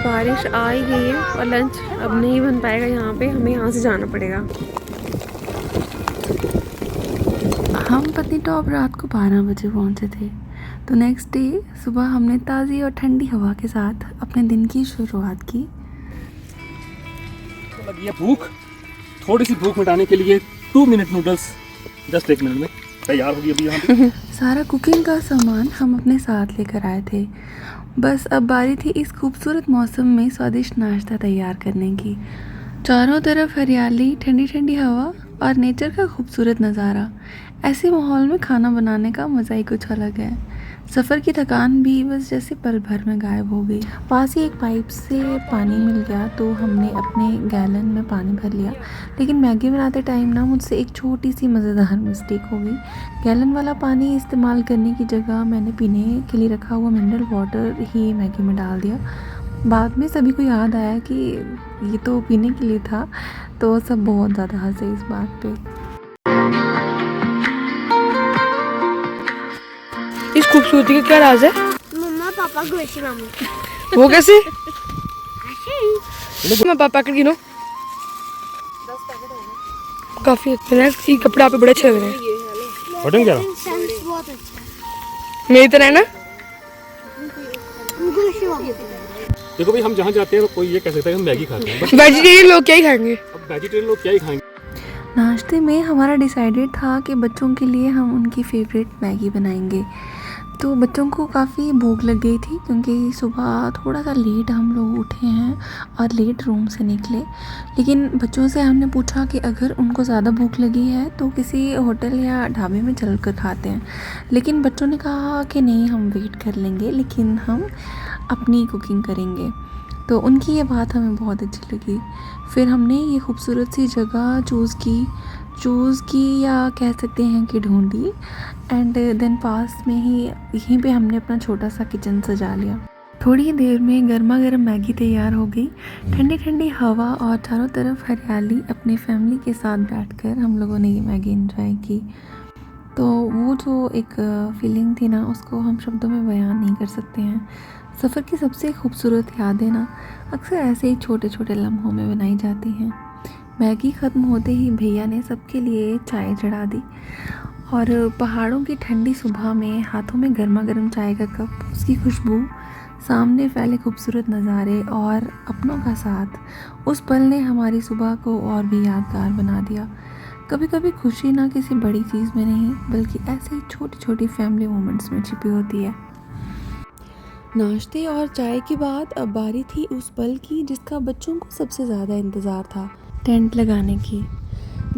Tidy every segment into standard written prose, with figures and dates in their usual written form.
बारिश आ ही गई है और लंच अब नहीं बन पाएगा यहाँ पे, हमें यहाँ से जाना पड़ेगा। हम पत्नीटॉप रात को 12 बजे पहुँचे थे, तो नेक्स्ट डे सुबह हमने ताज़ी और ठंडी हवा के साथ अपने दिन की शुरुआत की। तो लगी है भूख, थोड़ी सी भूख मिटाने के लिए 2 मिनट नूडल्स जस्ट 1 मिनट में तैयार होगी अभी यहाँ पे। सारा कुकिंग का सामान हम अपने साथ लेकर आए थे। बस अब बारी थी इस खूबसूरत मौसम में स्वादिष्ट नाश्ता तैयार करने की। चारों तरफ हरियाली, ठंडी ठंडी हवा और नेचर का खूबसूरत नज़ारा। ऐसे माहौल में खाना बनाने का मज़ा ही कुछ अलग है। सफ़र की थकान भी बस जैसे पल भर में गायब हो गई। पास ही एक पाइप से पानी मिल गया तो हमने अपने गैलन में पानी भर लिया। लेकिन मैगी बनाते टाइम ना मुझसे एक छोटी सी मज़ेदार मिस्टेक हो गई। गैलन वाला पानी इस्तेमाल करने की जगह मैंने पीने के लिए रखा हुआ मिनरल वाटर ही मैगी में डाल दिया। बाद में सभी को याद आया कि ये तो पीने के लिए था, तो सब बहुत ज़्यादा हंसे इस बात पे। इस खूबसूरती का क्या राज है? मम्मा पापा गोशी मामू। वो कैसे? मैं पापा के गिनो। 10 पैकेट हो गए। काफी अच्छे कपड़े आप पे बड़े अच्छे लग रहे हैं। कॉटन क्या सेंस बहुत अच्छा है। मेरी तरह है ना? गोशी मामू। देखो भाई, हम जहाँ जाते हैं तो कोई ये कह सकता है हम मैगी खाते हैं, वेजिटेरियन लोग क्या ही खाएंगे? अब वेजिटेरियन लोग क्या ही खाएंगे। नाश्ते में हमारा डिसाइडेड था कि बच्चों के लिए हम उनकी फेवरेट मैगी बनाएंगे। तो बच्चों को काफ़ी भूख लग गई थी क्योंकि सुबह थोड़ा सा लेट हम लोग उठे हैं और लेट रूम से निकले। लेकिन बच्चों से हमने पूछा कि अगर उनको ज़्यादा भूख लगी है तो किसी होटल या ढाबे में चल कर खाते हैं। लेकिन बच्चों ने कहा कि नहीं, हम वेट कर लेंगे, लेकिन हम अपनी कुकिंग करेंगे। तो उनकी ये बात हमें बहुत अच्छी लगी। फिर हमने ये खूबसूरत सी जगह चूज़ की या कह सकते हैं कि ढूंढी। एंड देन पास में ही यहीं पे हमने अपना छोटा सा किचन सजा लिया। थोड़ी देर में गर्मा गर्म मैगी तैयार हो गई। ठंडी ठंडी हवा और चारों तरफ हरियाली। अपने फैमिली के साथ बैठकर हम लोगों ने ये मैगी एंजॉय की। तो वो जो एक फीलिंग थी ना, उसको हम शब्दों में बयान नहीं कर सकते हैं। सफ़र की सबसे खूबसूरत यादें ना अक्सर ऐसे ही छोटे छोटे लम्हों में बनाई जाती हैं। मैगी ख़त्म होते ही भैया ने सबके लिए चाय चढ़ा दी और पहाड़ों की ठंडी सुबह में हाथों में गर्मा गर्म चाय का कप, उसकी खुशबू, सामने फैले खूबसूरत नज़ारे और अपनों का साथ, उस पल ने हमारी सुबह को और भी यादगार बना दिया। कभी कभी खुशी ना किसी बड़ी चीज़ में नहीं, बल्कि ऐसे ही छोटी छोटी फैमिली मोमेंट्स में छिपी होती है। नाश्ते और चाय के बाद अब बारी थी उस पल की जिसका बच्चों को सबसे ज़्यादा इंतज़ार था, टेंट लगाने की।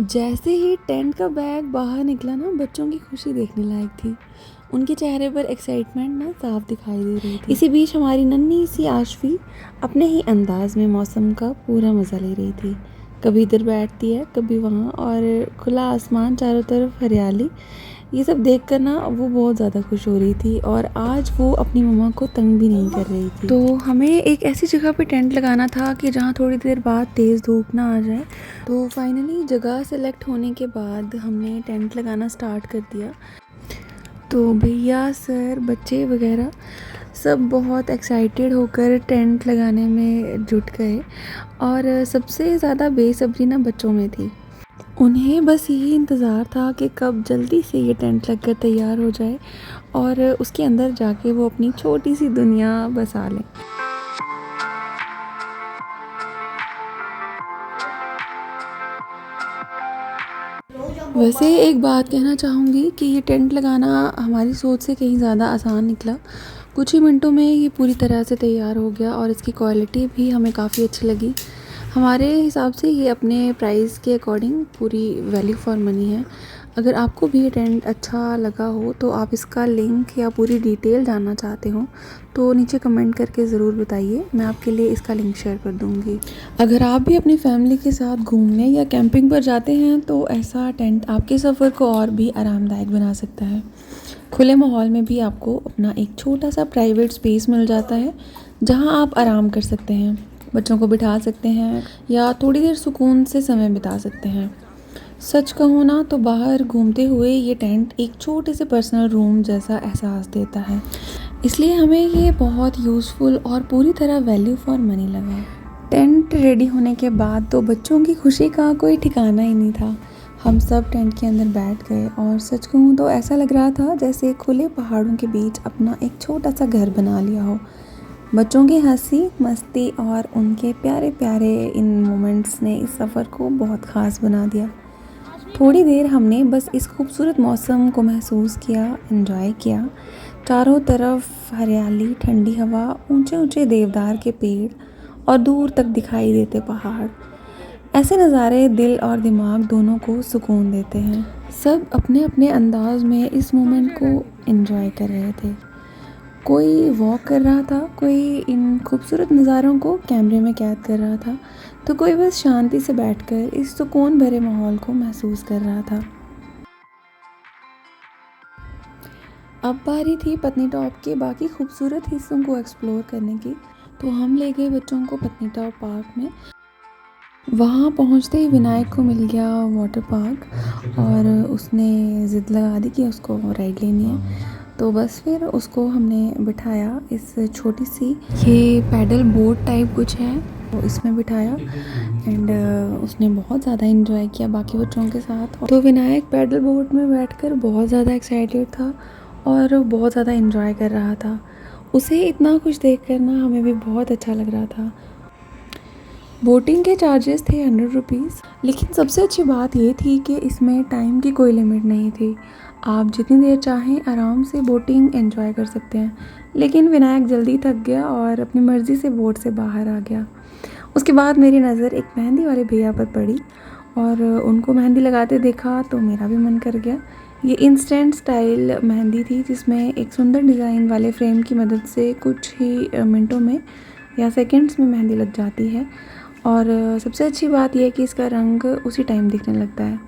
जैसे ही टेंट का बैग बाहर निकला ना, बच्चों की खुशी देखने लायक थी। उनके चेहरे पर एक्साइटमेंट ना साफ दिखाई दे रही थी। इसी बीच हमारी नन्ही सी आशवी अपने ही अंदाज में मौसम का पूरा मज़ा ले रही थी। कभी इधर बैठती है, कभी वहाँ, और खुला आसमान, चारों तरफ हरियाली, ये सब देखकर ना वो बहुत ज़्यादा खुश हो रही थी। और आज वो अपनी मम्मा को तंग भी नहीं कर रही थी। तो हमें एक ऐसी जगह पे टेंट लगाना था कि जहाँ थोड़ी देर बाद तेज़ धूप ना आ जाए। तो फाइनली जगह सेलेक्ट होने के बाद हमने टेंट लगाना स्टार्ट कर दिया। तो भैया, सर, बच्चे वगैरह सब बहुत एक्साइटेड होकर टेंट लगाने में जुट गए। और सबसे ज़्यादा बेसब्री ना बच्चों में थी। उन्हें बस यही इंतज़ार था कि कब जल्दी से ये टेंट लगकर तैयार हो जाए और उसके अंदर जाके वो अपनी छोटी सी दुनिया बसा लें। वैसे एक बात कहना चाहूँगी कि ये टेंट लगाना हमारी सोच से कहीं ज़्यादा आसान निकला। कुछ ही मिनटों में ये पूरी तरह से तैयार हो गया और इसकी क्वालिटी भी हमें काफ़ी अच्छी लगी। हमारे हिसाब से ये अपने प्राइस के अकॉर्डिंग पूरी वैल्यू फॉर मनी है। अगर आपको भी ये टेंट अच्छा लगा हो तो आप इसका लिंक या पूरी डिटेल जानना चाहते हो तो नीचे कमेंट करके ज़रूर बताइए, मैं आपके लिए इसका लिंक शेयर कर दूँगी। अगर आप भी अपनी फैमिली के साथ घूमने या कैंपिंग पर जाते हैं तो ऐसा टेंट आपके सफ़र को और भी आरामदायक बना सकता है। खुले माहौल में भी आपको अपना एक छोटा सा प्राइवेट स्पेस मिल जाता है जहाँ आप आराम कर सकते हैं, बच्चों को बिठा सकते हैं या थोड़ी देर सुकून से समय बिता सकते हैं। सच कहूँ ना तो बाहर घूमते हुए ये टेंट एक छोटे से पर्सनल रूम जैसा एहसास देता है, इसलिए हमें ये बहुत यूज़फुल और पूरी तरह वैल्यू फॉर मनी लगा। टेंट रेडी होने के बाद तो बच्चों की खुशी का कोई ठिकाना ही नहीं था। हम सब टेंट के अंदर बैठ गए और सच कहूँ तो ऐसा लग रहा था जैसे खुले पहाड़ों के बीच अपना एक छोटा सा घर बना लिया हो। बच्चों की हंसी मस्ती और उनके प्यारे प्यारे इन मोमेंट्स ने इस सफ़र को बहुत ख़ास बना दिया। थोड़ी देर हमने बस इस खूबसूरत मौसम को महसूस किया, एंजॉय किया। चारों तरफ हरियाली, ठंडी हवा, ऊंचे ऊंचे देवदार के पेड़ और दूर तक दिखाई देते पहाड़। ऐसे नज़ारे दिल और दिमाग दोनों को सुकून देते हैं। सब अपने अपने अंदाज में इस मोमेंट को एंजॉय कर रहे थे। कोई वॉक कर रहा था, कोई इन खूबसूरत नज़ारों को कैमरे में कैद कर रहा था, तो कोई बस शांति से बैठकर इस सुकून भरे माहौल को महसूस कर रहा था। अब बारी थी पत्नीटॉप के बाकी खूबसूरत हिस्सों को एक्सप्लोर करने की, तो हम ले गए बच्चों को पत्नीटॉप पार्क में। वहाँ पहुँचते ही विनायक को मिल गया वाटर पार्क और उसने ज़िद लगा दी कि उसको राइड लेनी है, तो बस फिर उसको हमने बिठाया इस छोटी सी, ये पैडल बोट टाइप कुछ है, तो इसमें बिठाया एंड उसने बहुत ज़्यादा एंजॉय किया बाकी बच्चों के साथ। तो विनायक पैडल बोट में बैठकर बहुत ज़्यादा एक्साइटेड था और बहुत ज़्यादा एंजॉय कर रहा था। उसे इतना खुश देख कर ना हमें भी बहुत अच्छा लग रहा था। बोटिंग के चार्जेस थे 100 रुपीज़, लेकिन सबसे अच्छी बात ये थी कि इसमें टाइम की कोई लिमिट नहीं थी। आप जितनी देर चाहें आराम से बोटिंग एंजॉय कर सकते हैं। लेकिन विनायक जल्दी थक गया और अपनी मर्ज़ी से बोट से बाहर आ गया। उसके बाद मेरी नज़र एक मेहंदी वाले भैया पर पड़ी और उनको मेहंदी लगाते देखा तो मेरा भी मन कर गया। ये इंस्टेंट स्टाइल मेहंदी थी जिसमें एक सुंदर डिज़ाइन वाले फ्रेम की मदद से कुछ ही मिनटों में या सेकंड्स में मेहंदी लग जाती है और सबसे अच्छी बात यह है कि इसका रंग उसी टाइम दिखने लगता है।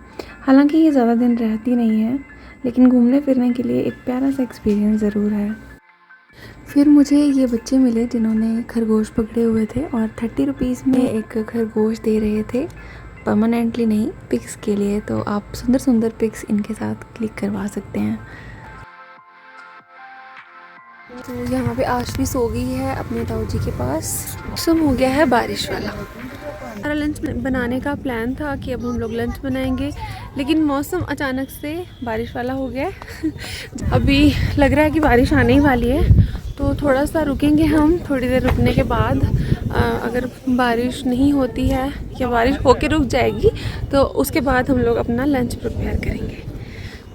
हालांकि ये ज़्यादा दिन रहती नहीं है, लेकिन घूमने फिरने के लिए एक प्यारा सा एक्सपीरियंस ज़रूर है। फिर मुझे ये बच्चे मिले जिन्होंने खरगोश पकड़े हुए थे और 30 रुपीज़ में एक खरगोश दे रहे थे, परमानेंटली नहीं, पिक्स के लिए। तो आप सुंदर सुंदर पिक्स इनके साथ क्लिक करवा सकते हैं। तो यहाँ पे आशवी सो गई है अपने ताऊ जी के पास। मौसम हो गया है बारिश वाला। हमारा लंच बनाने का प्लान था कि अब हम लोग लंच बनाएंगे, लेकिन मौसम अचानक से बारिश वाला हो गया है। अभी लग रहा है कि बारिश आने ही वाली है, तो थोड़ा सा रुकेंगे हम। थोड़ी देर रुकने के बाद अगर बारिश नहीं होती है या बारिश होके रुक जाएगी तो उसके बाद हम लोग अपना लंच प्रिपेयर करेंगे।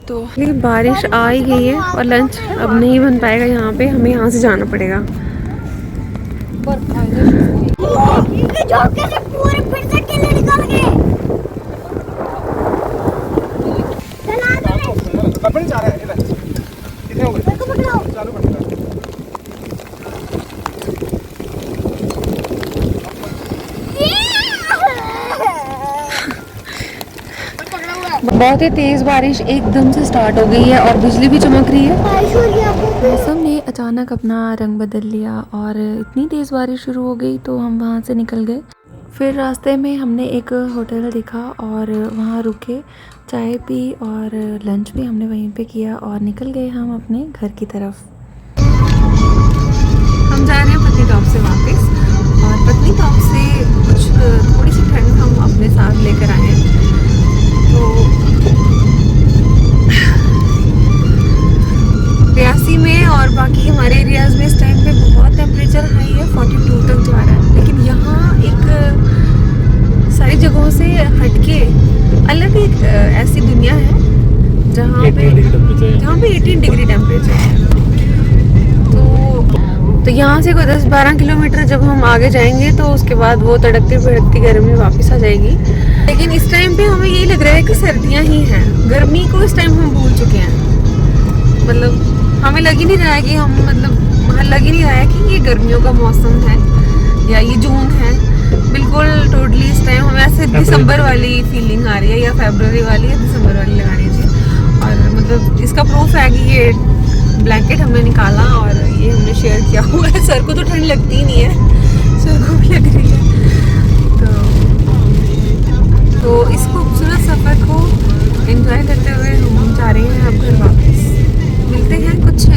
तो ये बारिश आ ही गई है और लंच अब नहीं बन पाएगा यहाँ पे, हमें यहाँ से जाना पड़ेगा। बहुत ही तेज़ बारिश एकदम से स्टार्ट हो गई है और बिजली भी चमक रही है। मौसम ने अचानक अपना रंग बदल लिया और इतनी तेज़ बारिश शुरू हो गई तो हम वहाँ से निकल गए। फिर रास्ते में हमने एक होटल देखा और वहाँ रुके, चाय पी और लंच भी हमने वहीं पे किया और निकल गए हम अपने घर की तरफ। हम जा रहे हैं पत्नीटॉप से वापस और पत्नीटॉप से कुछ थोड़ी सी ठंड हम अपने साथ लेकर आए हैं। तो रियासी में और बाकी हमारे एरियाज़ में इस टाइम पे बहुत टेम्परेचर हाई है, 42 तक जा रहा है। लेकिन यहाँ एक सारी जगहों से हटके अलग एक ऐसी दुनिया है जहाँ पे 18 डिग्री टेम्परेचर है। तो यहाँ से कोई 10-12 किलोमीटर जब हम आगे जाएंगे तो उसके बाद वो तड़कती भड़कती गर्मी वापस आ जाएगी। लेकिन इस टाइम पे हमें यही लग रहा है कि सर्दियाँ ही हैं, गर्मी को इस टाइम हम भूल चुके हैं। मतलब हमें लग ही नहीं रहा है कि लग ही नहीं रहा है कि ये गर्मियों का मौसम है या ये जून है। बिल्कुल टोटली इस टाइम हमें ऐसे दिसंबर वाली फीलिंग आ रही है, या फरवरी वाली या दिसंबर वाली लगानी चाहिए। और मतलब इसका प्रूफ है कि ये ब्लैंकेट हमने निकाला और ये हमने शेयर किया हुआ है। सर को तो ठंड लगती ही नहीं है, सर को भी लग रही है। तो इस खूबसूरत सफ़र को एंजॉय करते हुए हम जा रहे हैं अब घर वापस। मिलते हैं कुछ